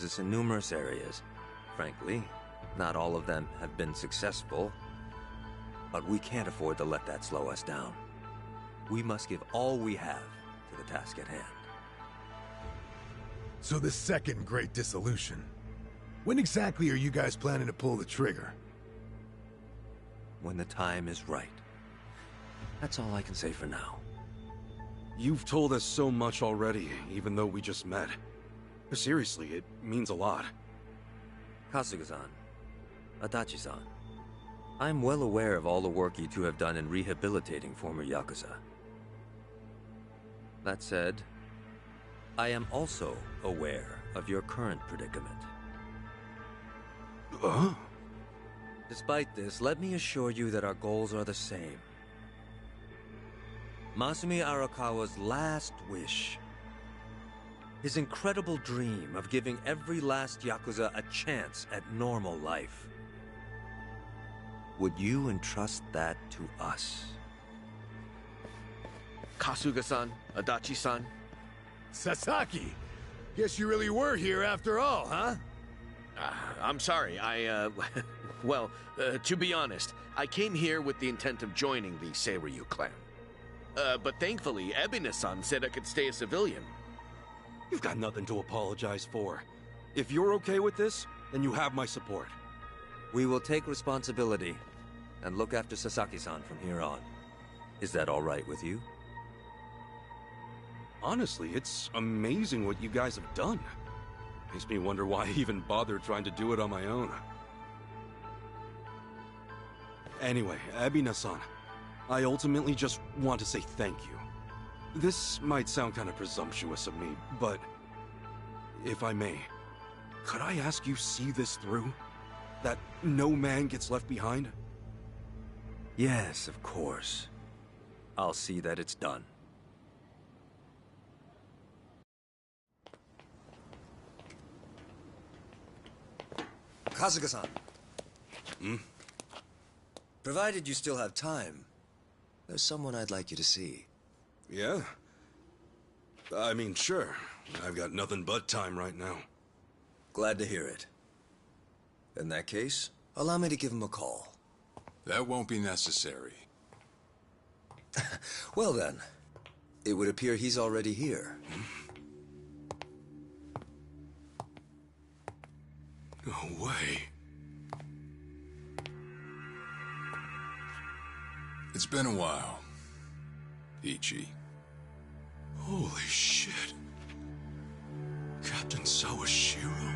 us in numerous areas. Frankly, not all of them have been successful, but we can't afford to let that slow us down. We must give all we have to the task at hand. So the second Great Dissolution. When exactly are you guys planning to pull the trigger? When the time is right. That's all I can say for now. You've told us so much already, even though we just met. Seriously, it means a lot. Kasuga-san, Adachi-san, I'm well aware of all the work you two have done in rehabilitating former Yakuza. That said, I am also aware of your current predicament. Despite this, let me assure you that our goals are the same. Masumi Arakawa's last wish, his incredible dream of giving every last Yakuza a chance at normal life. Would you entrust that to us? Kasuga-san, Adachi-san. Sasaki! Guess you really were here after all, huh? I'm sorry, well, to be honest, I came here with the intent of joining the Seiryu clan. But thankfully, Ebina-san said I could stay a civilian. You've got nothing to apologize for. If you're okay with this, then you have my support. We will take responsibility and look after Sasaki-san from here on. Is that all right with you? Honestly, it's amazing what you guys have done. Makes me wonder why I even bothered trying to do it on my own. Anyway, Ebina-san, I ultimately just want to say thank you. This might sound kind of presumptuous of me, but if I may, could I ask you see this through? That no man gets left behind? Yes, of course. I'll see that it's done. Kasuga-san. Provided you still have time, there's someone I'd like you to see. Yeah? I mean, sure. I've got nothing but time right now. Glad to hear it. In that case, allow me to give him a call. That won't be necessary. Well then, it would appear he's already here. No way. It's been a while, Ichi. Holy shit. Captain Sawashiro?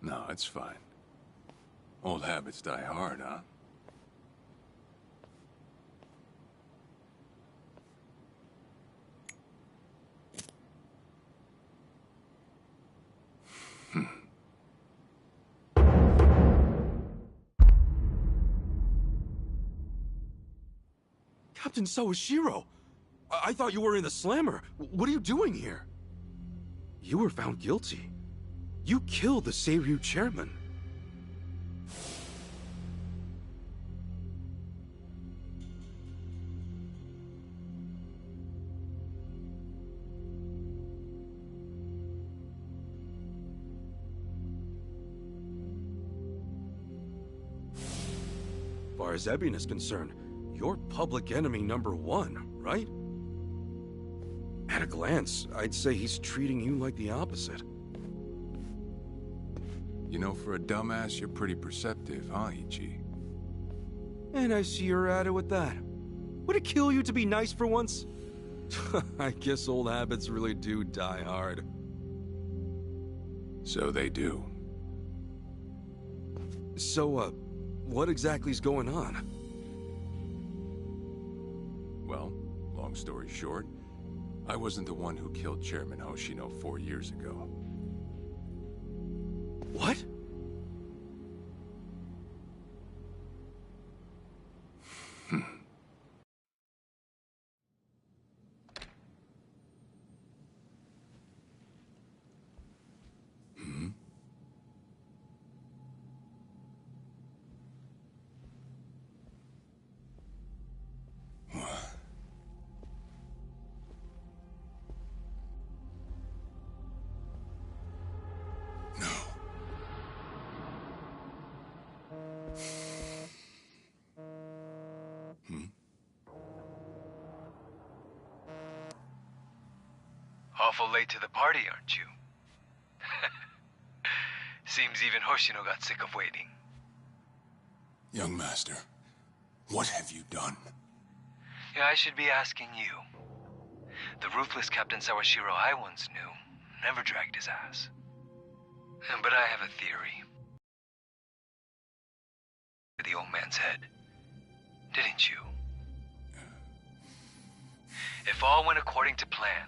No, it's fine. Old habits die hard, huh? Captain Sawashiro! I thought you were in the slammer. What are you doing here? You were found guilty. You killed the Seiryu chairman. As far as Ebin is concerned, you're public enemy #1, right? At a glance, I'd say he's treating you like the opposite. You know, for a dumbass, you're pretty perceptive, huh, Ichi? And I see you're at it with that. Would it kill you to be nice for once? I guess old habits really do die hard. So they do. So, what exactly is going on? Well, long story short, I wasn't the one who killed Chairman Hoshino 4 years ago. What? Awful late to the party, aren't you? Seems even Hoshino got sick of waiting. Young Master, what have you done? Yeah, I should be asking you. The ruthless Captain Sawashiro I once knew never dragged his ass. But I have a theory. The old man's head. Didn't you? If all went according to plan,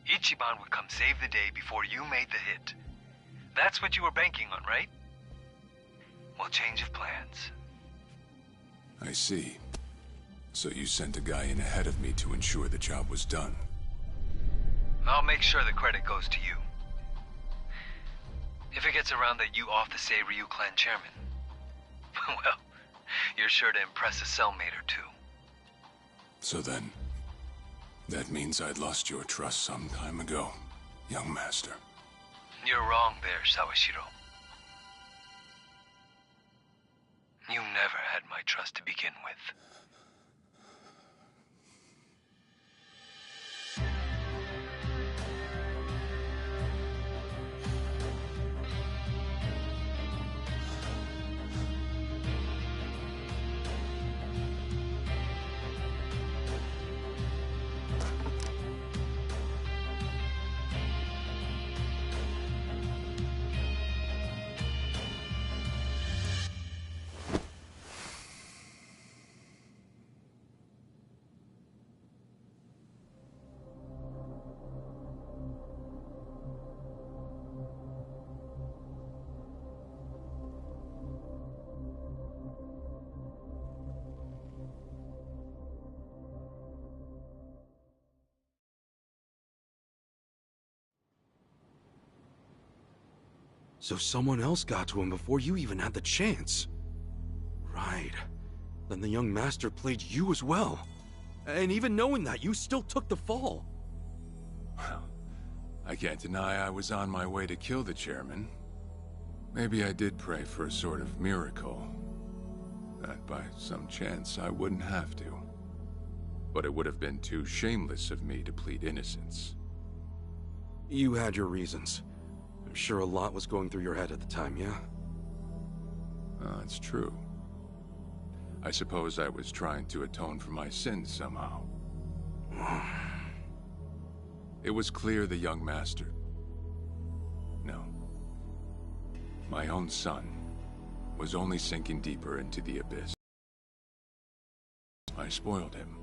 Ichiban would come save the day before you made the hit. That's what you were banking on, right? Well, change of plans. I see. So you sent a guy in ahead of me to ensure the job was done. I'll make sure the credit goes to you. If it gets around that you off the Seiryu clan chairman, well, you're sure to impress a cellmate or two. So then, that means I'd lost your trust some time ago, young master. You're wrong there, Sawashiro. You never had my trust to begin with. So someone else got to him before you even had the chance. Right. Then the young master played you as well. And even knowing that, you still took the fall. Well, I can't deny I was on my way to kill the chairman. Maybe I did pray for a sort of miracle. That by some chance I wouldn't have to. But it would have been too shameless of me to plead innocence. You had your reasons. I'm sure a lot was going through your head at the time, yeah? It's true. I suppose I was trying to atone for my sins somehow. It was clear the young master... No. My own son was only sinking deeper into the abyss. I spoiled him.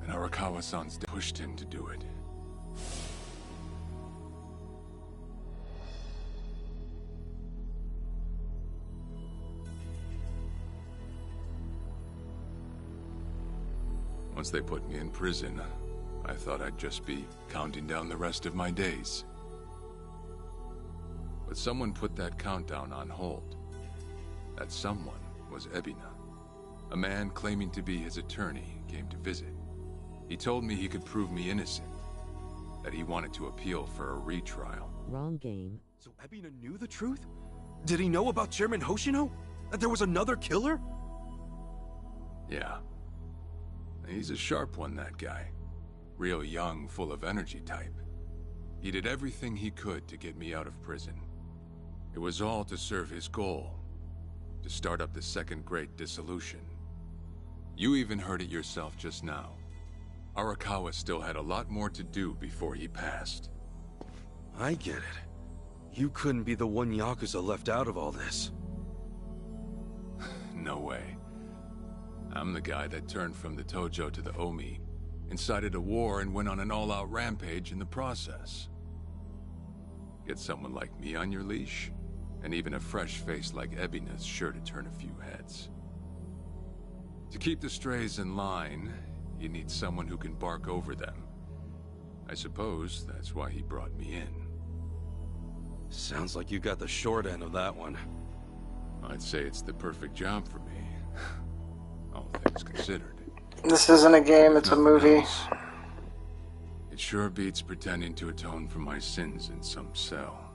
And Arakawa-san's pushed him to do it. Once they put me in prison, I thought I'd just be counting down the rest of my days. But someone put that countdown on hold. That someone was Ebina. A man claiming to be his attorney came to visit. He told me he could prove me innocent, that he wanted to appeal for a retrial. Wrong game. So Ebina knew the truth? Did he know about Chairman Hoshino? That there was another killer? Yeah. He's a sharp one, that guy. Real young, full of energy type. He did everything he could to get me out of prison. It was all to serve his goal. To start up the Second Great Dissolution. You even heard it yourself just now. Arakawa still had a lot more to do before he passed. I get it. You couldn't be the one Yakuza left out of all this. No way. I'm the guy that turned from the Tojo to the Omi, incited a war and went on an all-out rampage in the process. Get someone like me on your leash, and even a fresh face like Ebina's sure to turn a few heads. To keep the strays in line, you need someone who can bark over them. I suppose that's why he brought me in. Sounds like you got the short end of that one. I'd say it's the perfect job for me, all things considered. This isn't a game, it's a Nothing movie. else. It sure beats pretending to atone for my sins in some cell.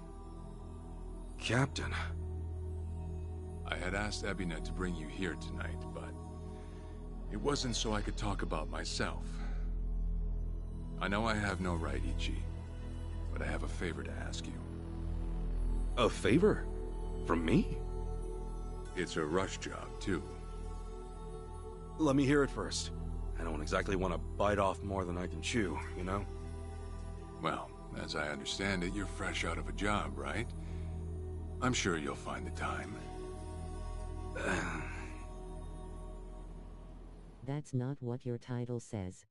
Captain. I had asked Ebina to bring you here tonight, but it wasn't so I could talk about myself. I know I have no right, Ichi, but I have a favor to ask you. A favor? From me? It's a rush job, too. Let me hear it first. I don't exactly want to bite off more than I can chew, you know? Well, as I understand it, you're fresh out of a job, right? I'm sure you'll find the time. That's not what your title says.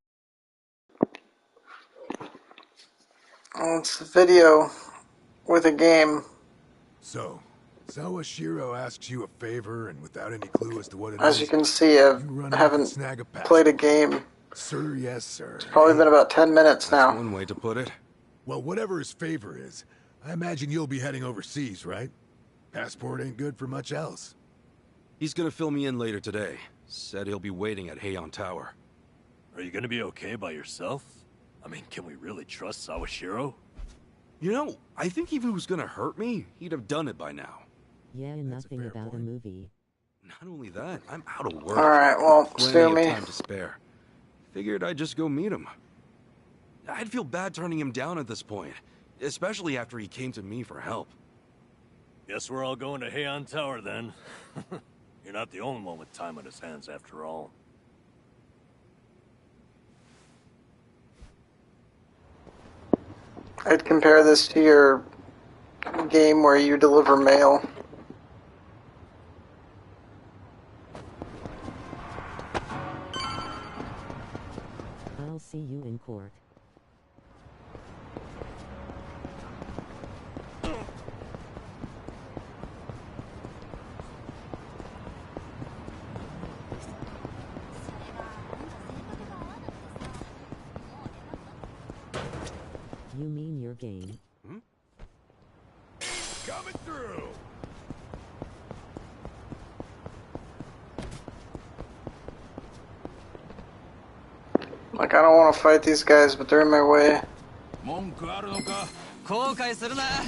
Oh, it's a video with a game. So, Sawashiro asks you a favor, and without any clue as to what it As is, you can see, I you run off and haven't snag a pass. played a game. Sir, yes, sir. Probably been about 10 minutes That's now. one way to put it. Well, whatever his favor is, I imagine you'll be heading overseas, right? Passport ain't good for much else. He's gonna fill me in later today. Said he'll be waiting at Heian Tower. Are you gonna be okay by yourself? I mean, can we really trust Sawashiro? You know, I think if he was gonna hurt me, he'd have done it by now. Yeah, nothing fair about a point. movie. Not only that, I'm out of work. Alright, well, Plenty sue of me. time to spare. Figured I'd just go meet him. I'd feel bad turning him down at this point, especially after he came to me for help. Guess we're all going to Heian Tower then. You're not the only one with time on his hands after all. I'd compare this to your game where you deliver mail. I'll see you in court. You mean your game? Coming through! Like, I don't want to fight these guys, but they're in my way.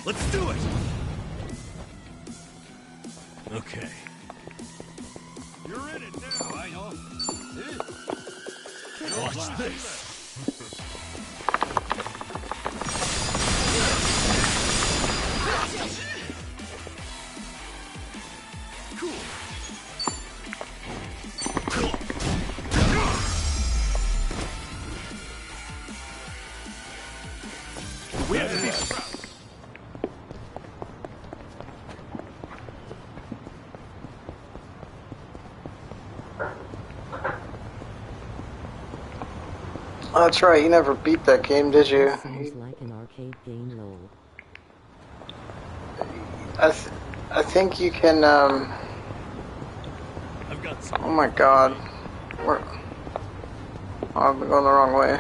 Let's do it! Okay. You're in it now, I know. Watch this! We have to be Oh, that's right, you never beat that game, did you? Sounds like an arcade game, lol. I think you can, I've got some. oh my god. Where... Oh, I've been going the wrong way.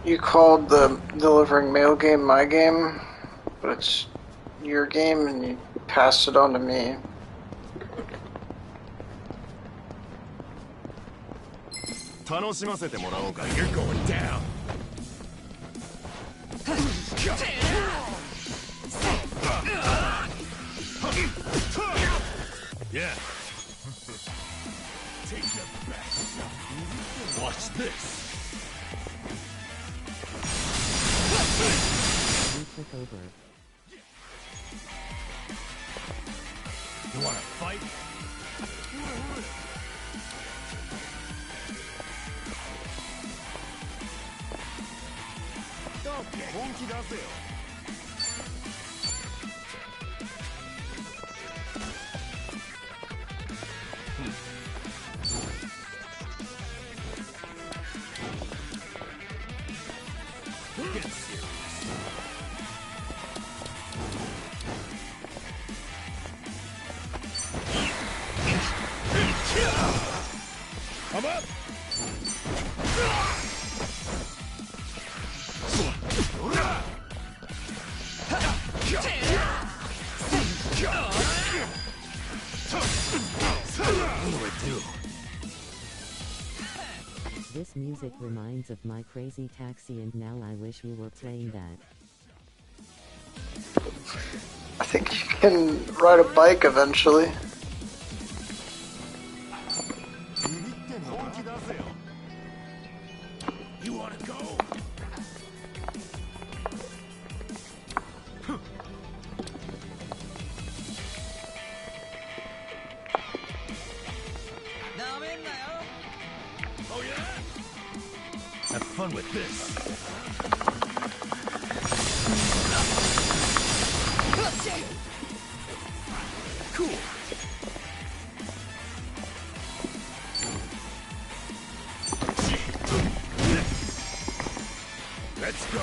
You called the delivering mail game my game, but it's your game and you passed it on to me. You're going down. Yeah. Take them back. Watch this. You took over. You wanna fight? I'm up. What do I do? This music reminds of My Crazy Taxi, and now I wish we were playing that. I think you can ride a bike eventually. You wanna go? Oh yeah? Have fun with this. Cool. Let's go.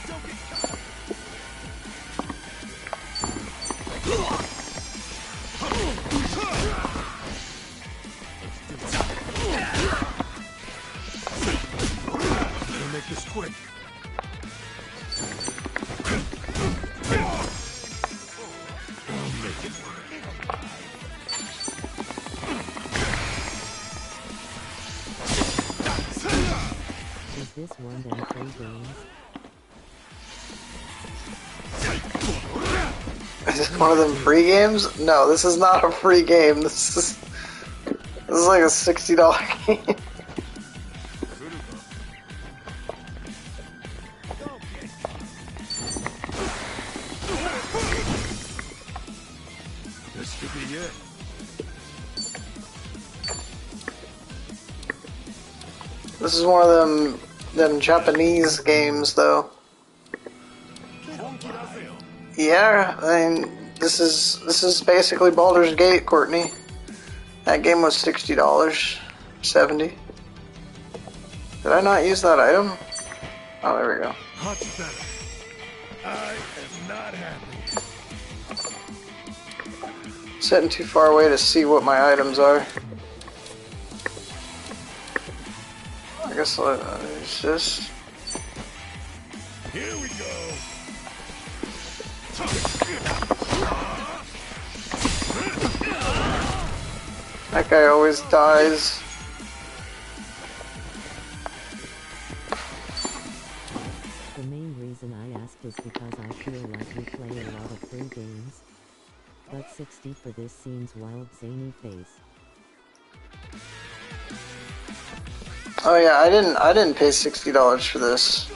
Don't get caught. We'll make this quick. Is this one them free games? Is this one of them free games? No, this is not a free game. This is like a $60 game. This could be it. This is one of them Japanese games, though. Yeah, I mean, this is basically Baldur's Gate, Courtney. That game was $60, $70. Did I not use that item? Oh, there we go. Much better. I am not happy. Sitting too far away to see what my items are. I guess I'll use this. Here we go. That guy always dies. The main reason I asked is because I feel like we play a lot of free games. But 60 for this seems wild, zany face. Oh yeah, I didn't pay $60 for this,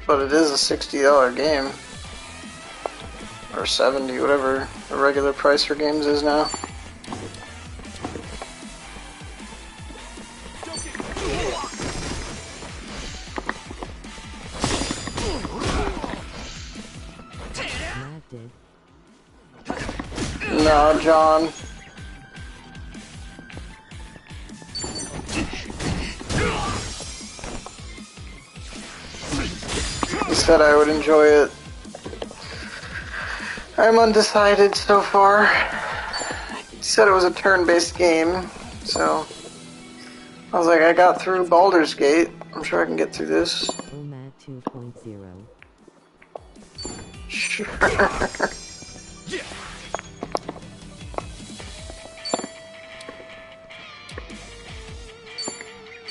but it is a $60 game, or 70, whatever the regular price for games is now. Matt did. No, John. He said I would enjoy it. I'm undecided so far. He said it was a turn-based game, so I was like, I got through Baldur's Gate. I'm sure I can get through this. OMAD 2.0. Sure. Yeah.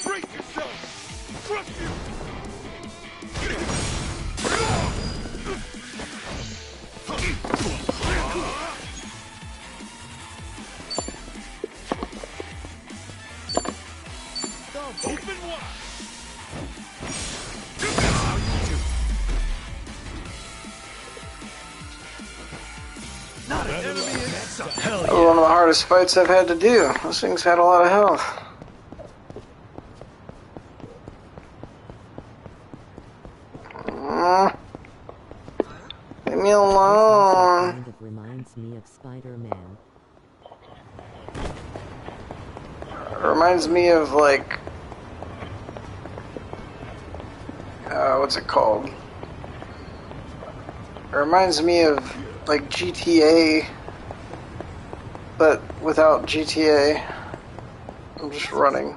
Brace yourself. Trust you. Open wide. Not an enemy in sight. Hell That was one of the hardest fights I've had to do. Those things had a lot of health. Leave me alone. Kind of reminds me of Spider-Man. It reminds me of, like, what's it called? It reminds me of, like, GTA, but without GTA. I'm just running.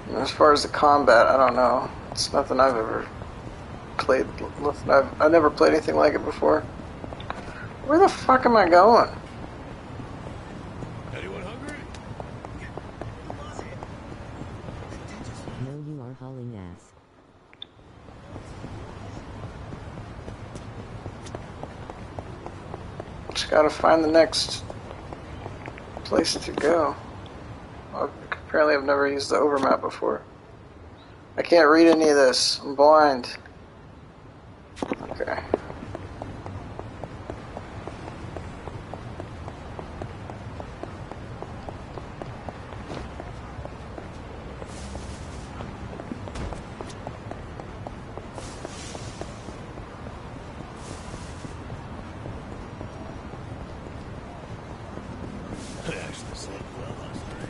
And as far as the combat, I don't know. It's nothing I've ever played. I've never played anything like it before. Where the fuck am I going? Anyone hungry? No, you are hauling ass. Just gotta find the next place to go. Apparently I've never used the overmap before. I can't read any of this. I'm blind. Okay. I actually slept well last night.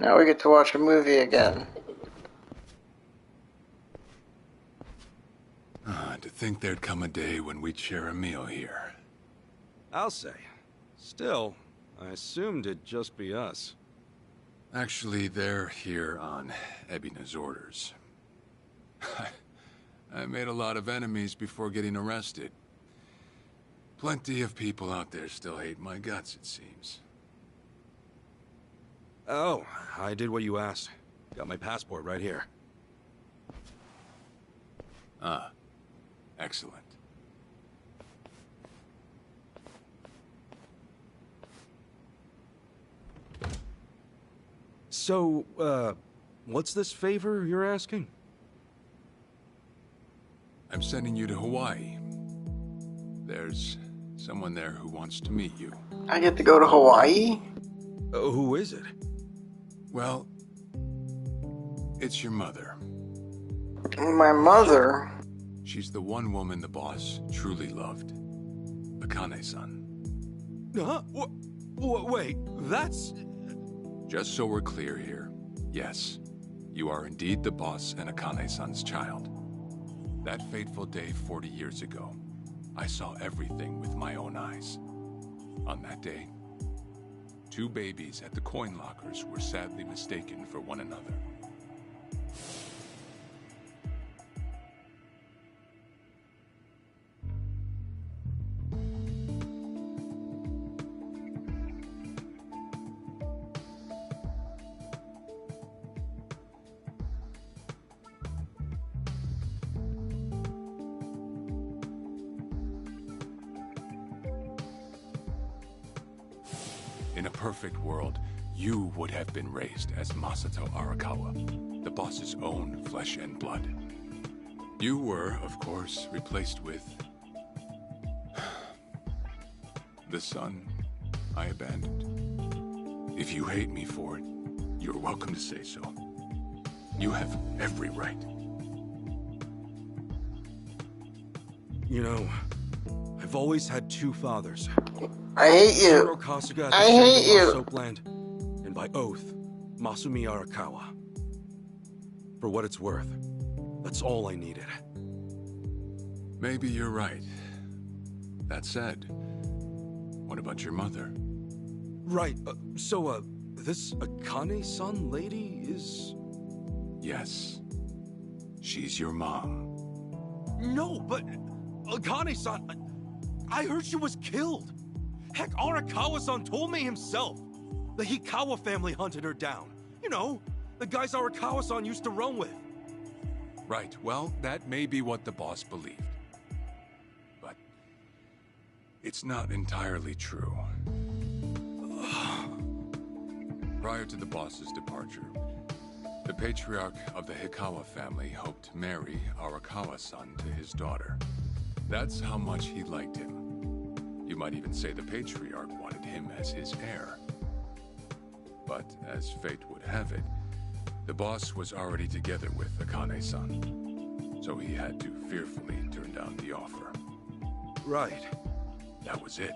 Now we get to watch a movie again. To think there'd come a day when we'd share a meal here. I'll say. Still, I assumed it'd just be us. Actually, they're here on Ebina's orders. I made a lot of enemies before getting arrested. Plenty of people out there still hate my guts, it seems. Oh, I did what you asked. Got my passport right here. Ah, excellent. So, what's this favor you're asking? I'm sending you to Hawaii. There's someone there who wants to meet you. I get to go to Hawaii? Who is it? Well, it's your mother. My mother? She's the one woman the boss truly loved. Akane-san. Huh? Wait, that's... Just so we're clear here, yes, you are indeed the boss and Akane-san's child. That fateful day 40 years ago, I saw everything with my own eyes. On that day, 2 babies at the coin lockers were sadly mistaken for one another. In a perfect world, you would have been raised as Masato Arakawa, the boss's own flesh and blood. You were, of course, replaced with... the son I abandoned. If you hate me for it, you're welcome to say so. You have every right. You know, I've always had 2 fathers. I hate you. Shiro Kasuga at the I hate Shangri-La you. Soapland, and by oath, Masumi Arakawa. For what it's worth, that's all I needed. Maybe you're right. That said, what about your mother? Right, so, this Akane-san lady is... Yes. She's your mom. No, but... Akane-san... I heard she was killed! Heck, Arakawa-san told me himself! The Hikawa family hunted her down. You know, the guys Arakawa-san used to roam with. Right, well, that may be what the boss believed. But... it's not entirely true. Prior to the boss's departure, the patriarch of the Hikawa family hoped to marry Arakawa-san to his daughter. That's how much he liked him. You might even say the Patriarch wanted him as his heir. But as fate would have it, the boss was already together with Akane-san, so he had to fearfully turn down the offer. Right. That was it.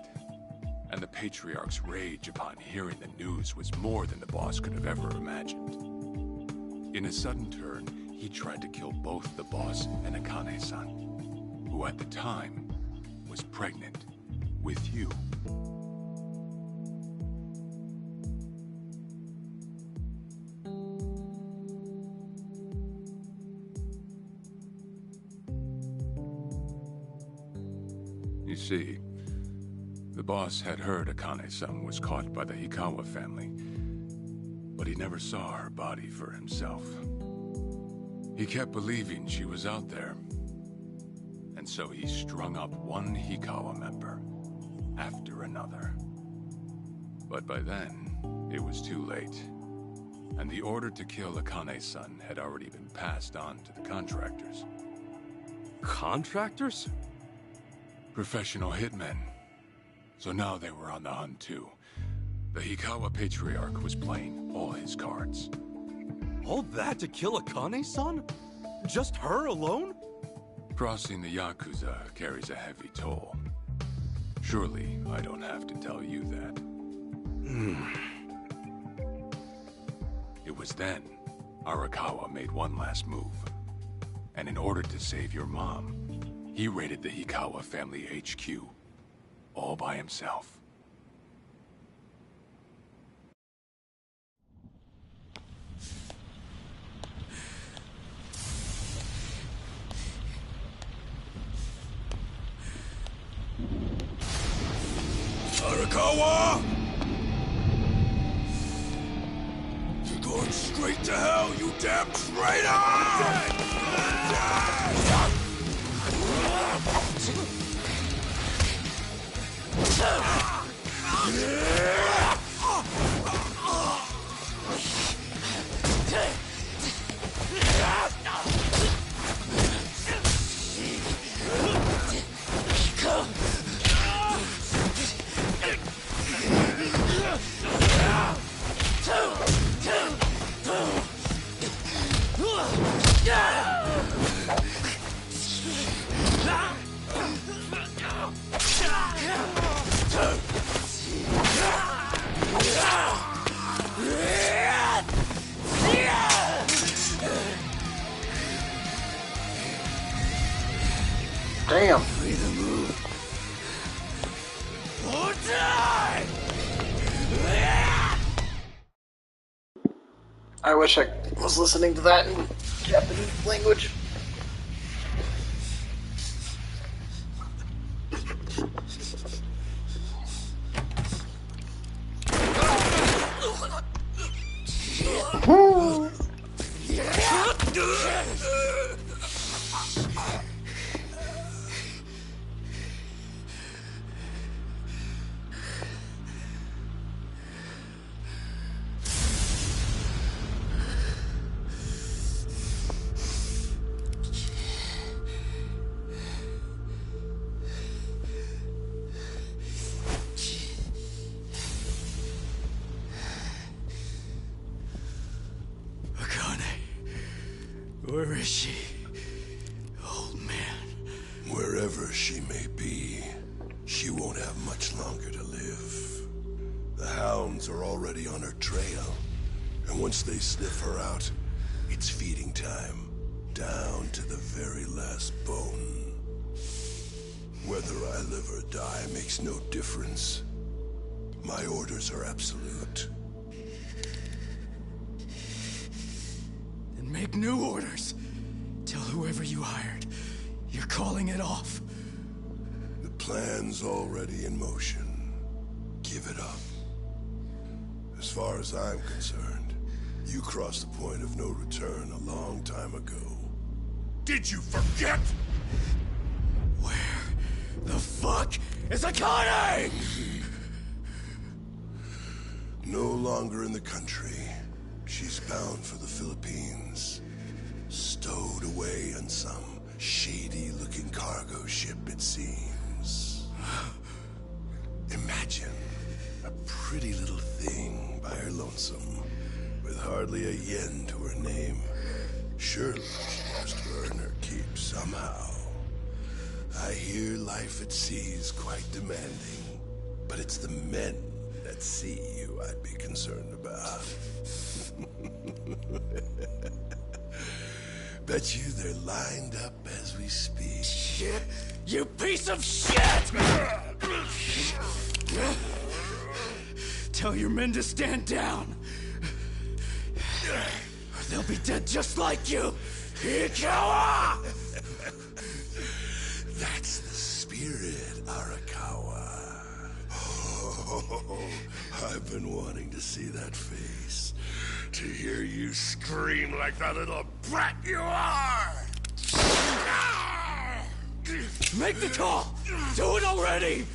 And the Patriarch's rage upon hearing the news was more than the boss could have ever imagined. In a sudden turn, he tried to kill both the boss and Akane-san, who at the time was pregnant with you. You see, the boss had heard Akane-san was caught by the Hikawa family, but he never saw her body for himself. He kept believing she was out there, and so he strung up one Hikawa member after another. But by then, it was too late, and the order to kill Akane-san had already been passed on to the contractors. Contractors? Professional hitmen. So now they were on the hunt too. The Hikawa Patriarch was playing all his cards. All that to kill Akane-san? Just her alone? Crossing the Yakuza carries a heavy toll. Surely I don't have to tell you that. It was then Arakawa made one last move. And in order to save your mom, he raided the Hikawa family HQ, all by himself. Arakawa! You're going straight to hell, you damn traitor! Damn. I wish I was listening to that in Japanese language. Where is she? Old man. Wherever she may be, she won't have much longer to live. The hounds are already on her trail, and once they sniff her out, it's feeding time, down to the very last bone. Whether I live or die makes no difference. My orders are absolute. Make new orders. Tell whoever you hired, you're calling it off. The plan's already in motion. Give it up. As far as I'm concerned, you crossed the point of no return a long time ago. Did you forget? Where the fuck is Akane? No longer in the country. She's bound for the Philippines. Stowed away on some shady-looking cargo ship, it seems. pretty little thing by her lonesome, with hardly a yen to her name. Surely she has to earn her keep somehow. I hear life at sea is quite demanding, but it's the men at sea who I'd be concerned about. Bet you they're lined up as we speak. Shit! You piece of shit! Tell your men to stand down. Or they'll be dead just like you. Ikawa! That's the spirit, Arakawa. Oh, I've been wanting to see that face. To hear you scream like the little brat you are! Make the call! Do it already!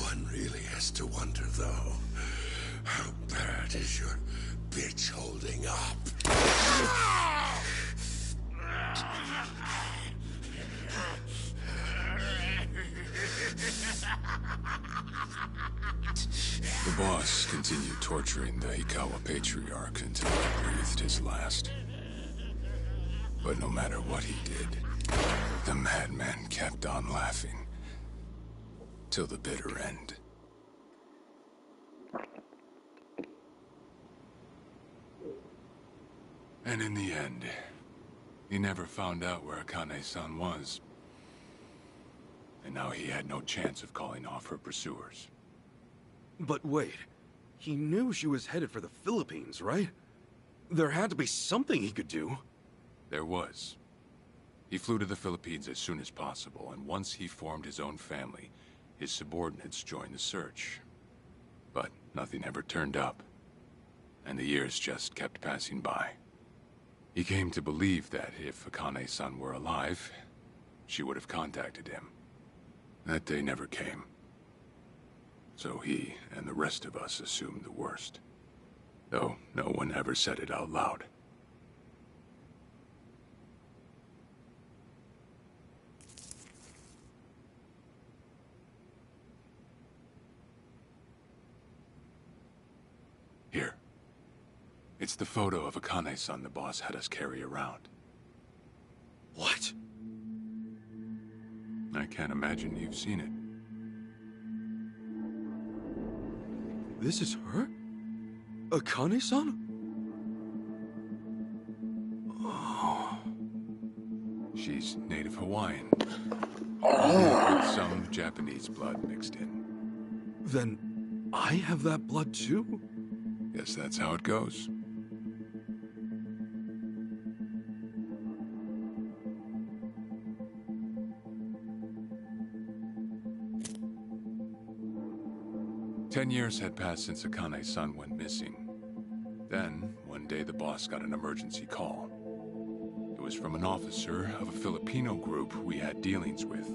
One really has to wonder, though, how bad is your bitch holding up? The boss continued torturing the Ikawa patriarch until he breathed his last. But no matter what he did, the madman kept on laughing. Till the bitter end. And in the end, he never found out where Akane-san was. And now he had no chance of calling off her pursuers. But wait, he knew she was headed for the Philippines, right? There had to be something he could do. There was. He flew to the Philippines as soon as possible, and once he formed his own family, his subordinates joined the search. But nothing ever turned up, and the years just kept passing by. He came to believe that if Akane-san were alive, she would have contacted him. That day never came. So he and the rest of us assumed the worst. Though no one ever said it out loud. Here. It's the photo of Akane-san the boss had us carry around. What? I can't imagine you've seen it. This is her? Akane-san? Oh. She's native Hawaiian. With some Japanese blood mixed in. Then I have that blood too? Guess that's how it goes. Ten years had passed since Akane-san went missing. Then, one day the boss got an emergency call. It was from an officer of a Filipino group we had dealings with.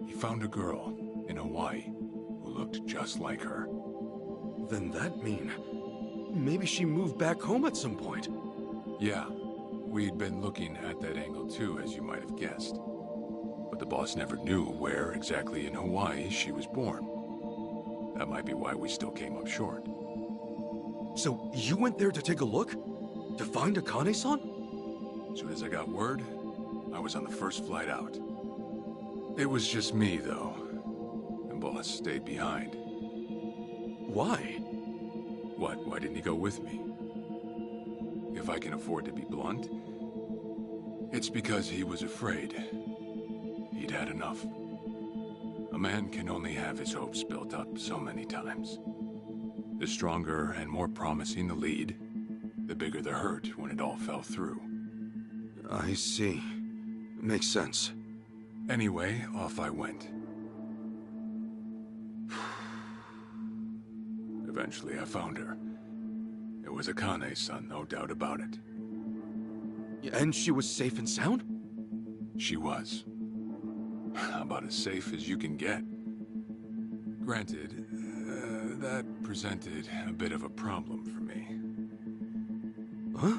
He found a girl in Hawaii who looked just like her. Then that mean maybe she moved back home at some point. Yeah, we'd been looking at that angle too, as you might have guessed. But the boss never knew where exactly in Hawaii she was born. That might be why we still came up short. So you went there to take a look? To find Akane-san? As soon as I got word, I was on the first flight out. It was just me, though. The boss stayed behind. Why? What? Why didn't he go with me? If I can afford to be blunt, it's because he was afraid. He'd had enough. A man can only have his hopes built up so many times. The stronger and more promising the lead, the bigger the hurt when it all fell through. I see. Makes sense. Anyway, off I went. Eventually I found her. It was Akane-san, no doubt about it. And she was safe and sound? She was. About as safe as you can get. Granted, that presented a bit of a problem for me. Huh?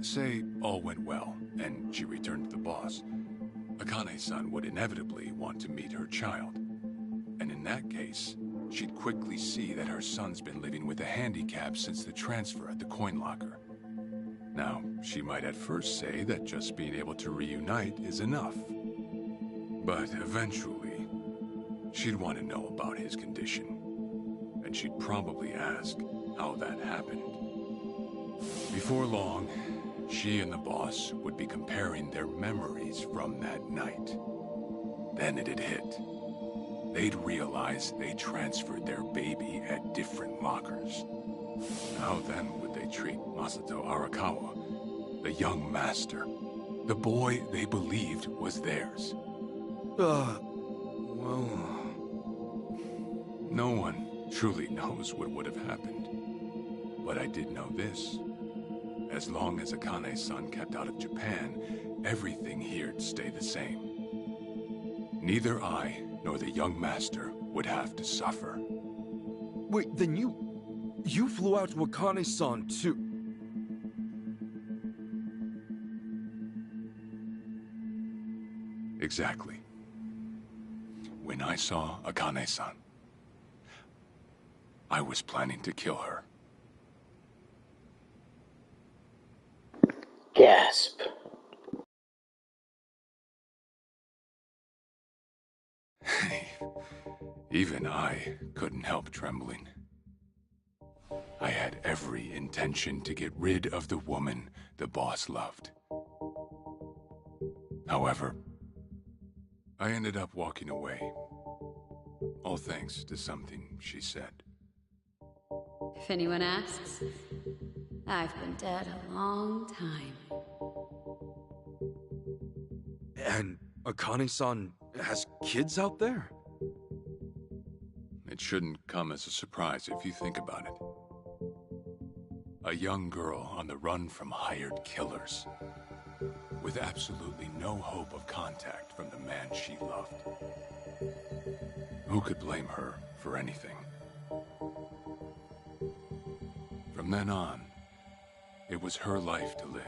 Say all went well, and she returned to the boss. Akane-san would inevitably want to meet her child. And in that case, she'd quickly see that her son's been living with a handicap since the transfer at the coin locker. Now, she might at first say that just being able to reunite is enough. But eventually, she'd want to know about his condition. And she'd probably ask how that happened. Before long, she and the boss would be comparing their memories from that night. Then it'd hit. They'd realize they transferred their baby at different lockers. How then would they treat Masato Arakawa, the young master, the boy they believed was theirs? Well... No one truly knows what would have happened. But I did know this. As long as Akane-san kept out of Japan, everything here'd stay the same. Neither I nor the young master would have to suffer. Wait, then you flew out to Akane-san too? Exactly. When I saw Akane-san, I was planning to kill her. Gasp. Even I couldn't help trembling. I had every intention to get rid of the woman the boss loved. However, I ended up walking away. All thanks to something she said. If anyone asks, I've been dead a long time. And Akane-san has kids out there? It shouldn't come as a surprise if you think about it. A young girl on the run from hired killers, with absolutely no hope of contact from the man she loved. Who could blame her for anything? From then on, it was her life to live.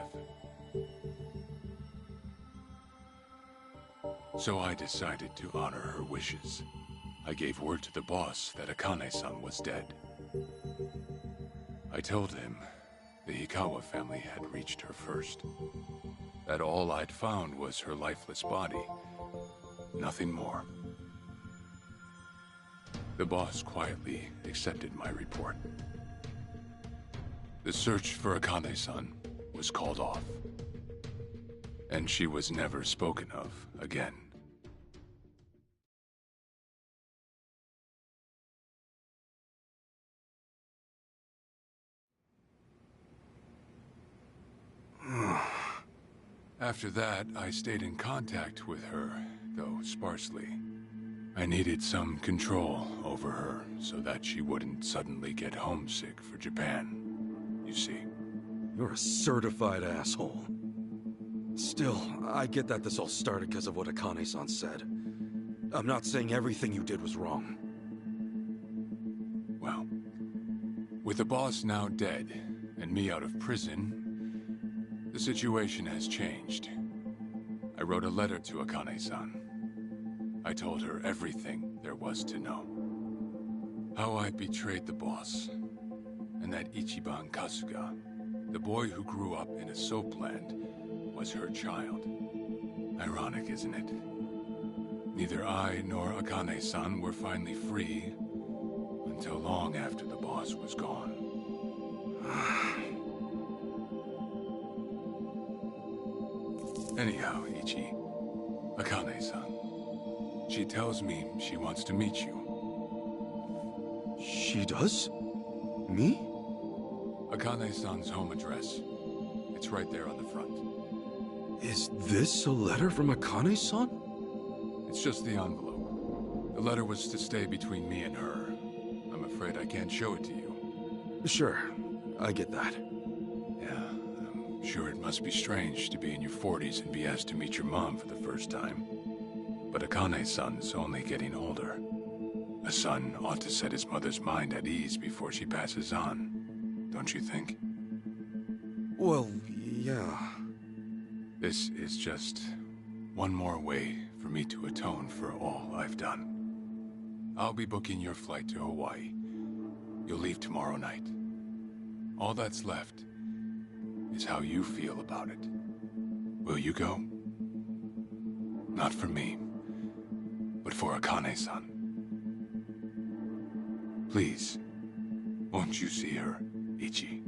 So I decided to honor her wishes. I gave word to the boss that Akane-san was dead. I told him the Hikawa family had reached her first. That all I'd found was her lifeless body. Nothing more. The boss quietly accepted my report. The search for Akane-san was called off. And she was never spoken of again. After that, I stayed in contact with her, though sparsely. I needed some control over her so that she wouldn't suddenly get homesick for Japan, you see. You're a certified asshole. Still, I get that this all started because of what Akane-san said. I'm not saying everything you did was wrong. Well, with the boss now dead and me out of prison, the situation has changed. I wrote a letter to Akane-san. I told her everything there was to know. How I betrayed the boss, and that Ichiban Kasuga, the boy who grew up in a soapland, was her child. Ironic, isn't it? Neither I nor Akane-san were finally free until long after the boss was gone. Anyhow, Ichi, Akane-san, she tells me she wants to meet you. She does? Me? Akane-san's home address. It's right there on the front. Is this a letter from Akane-san? It's just the envelope. The letter was to stay between me and her. I'm afraid I can't show it to you. Sure, I get that. Yeah, I'm sure it must be strange to be in your 40s and be asked to meet your mom for the first time. But Akane-san's only getting older. A son ought to set his mother's mind at ease before she passes on, don't you think? Well, yeah. This is just one more way for me to atone for all I've done. I'll be booking your flight to Hawaii. You'll leave tomorrow night. All that's left is how you feel about it. Will you go? Not for me, but for Akane-san. Please, won't you see her, Ichi?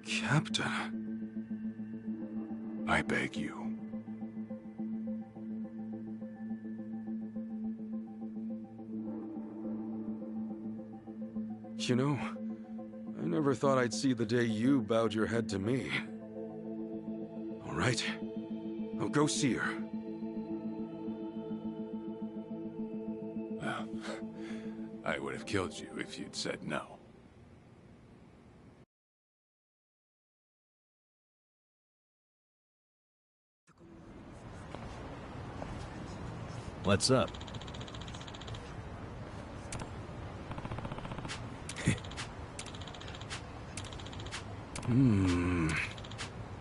Captain. I beg you. You know, I never thought I'd see the day you bowed your head to me. All right, I'll go see her. Well, I would have killed you if you'd said no. What's up?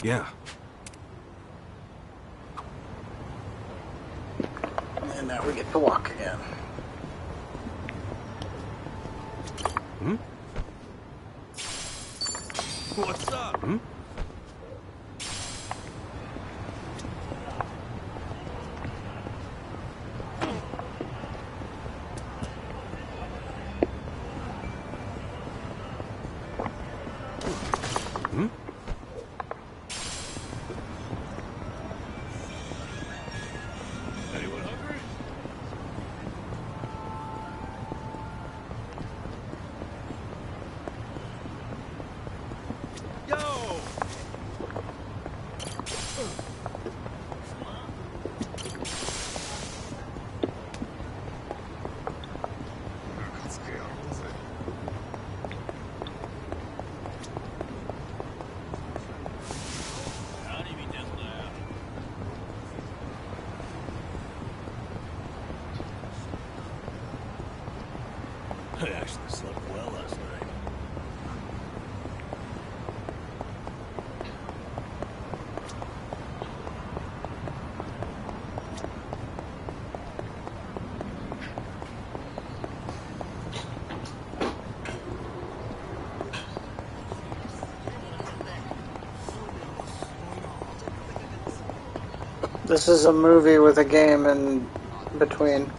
Yeah. And now we get to walk again. What's up? I actually slept well last night. This is a movie with a game in between.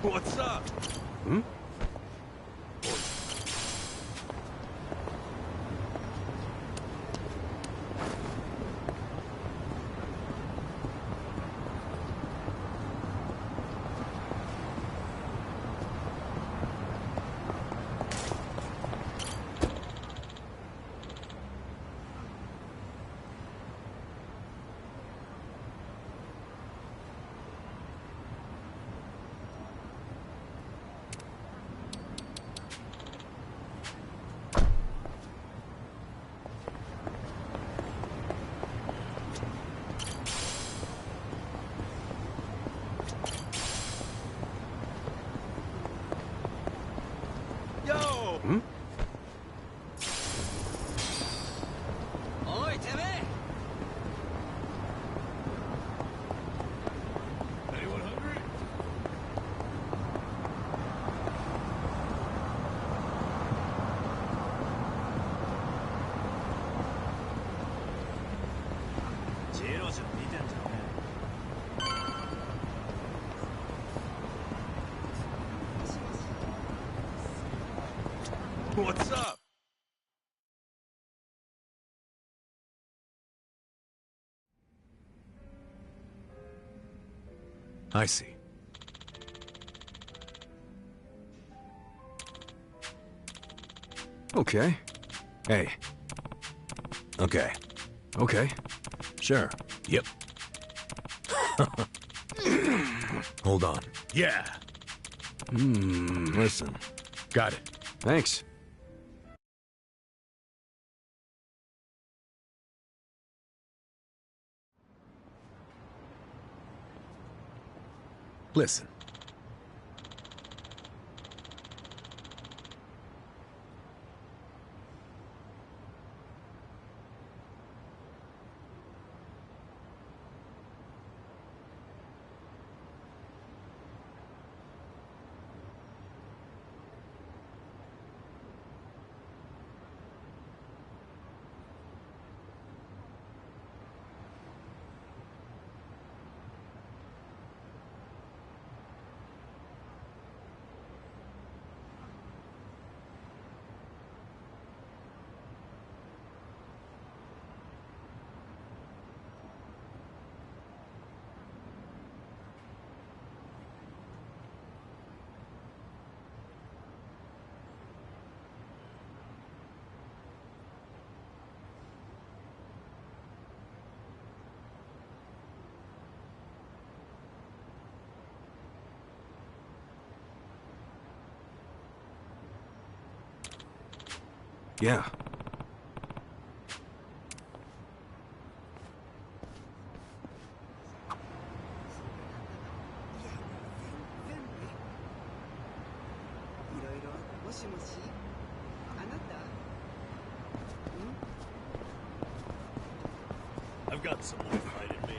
What's up? What's up? I see. Okay. Hey. Okay. Okay. Sure. Yep. Hold on. Yeah. Listen. Got it. Thanks. Listen. Yeah. I've got some more fight in me.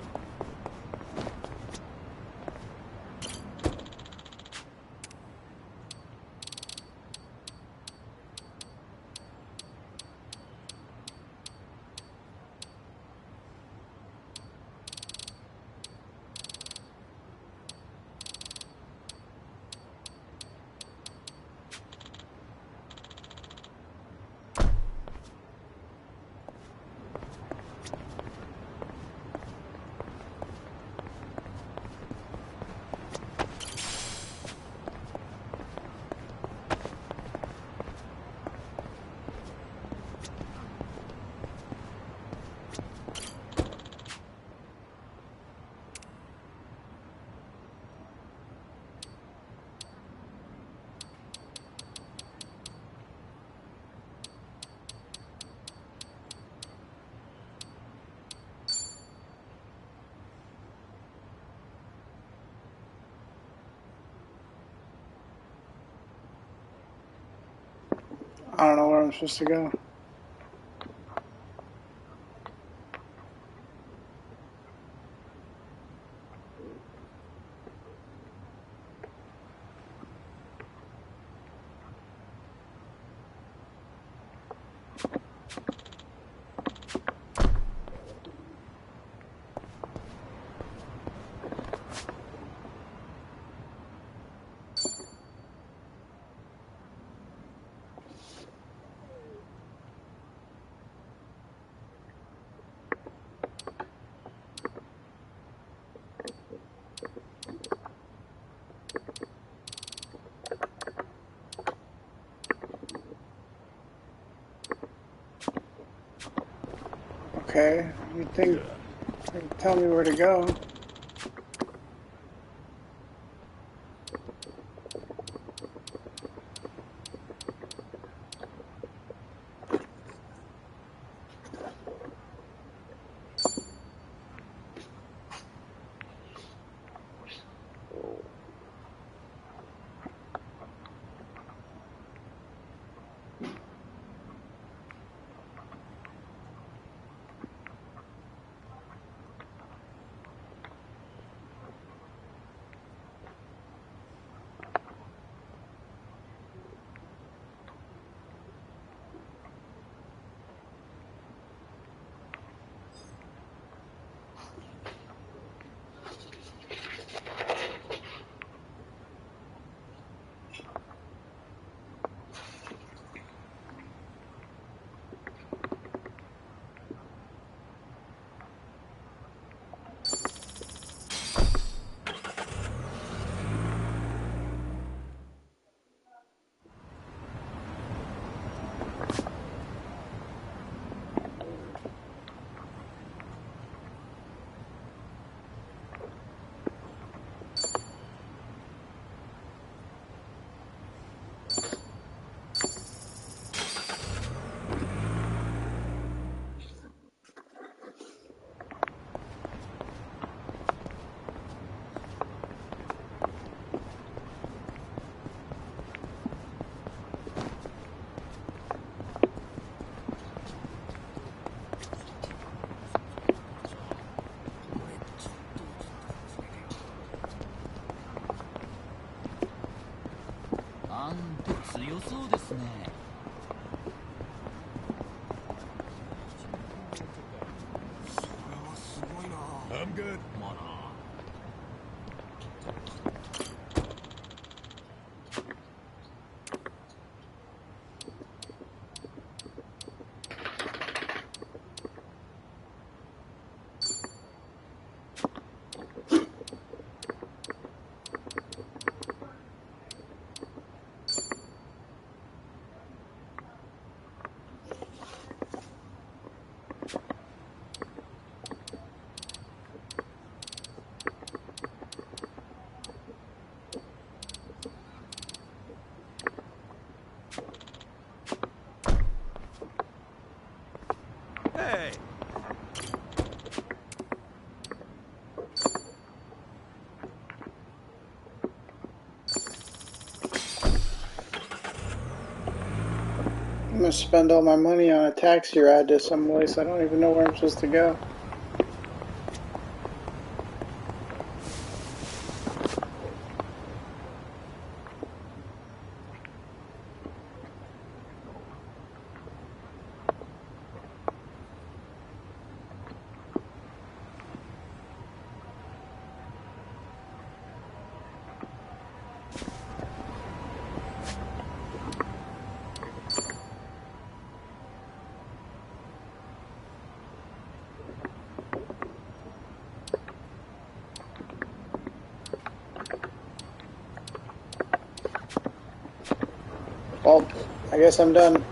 I don't know where I'm supposed to go. Okay, you'd think you'd tell me where to go. Hey! I'm gonna spend all my money on a taxi ride to some place I don't even know where I'm supposed to go. Well, I guess I'm done.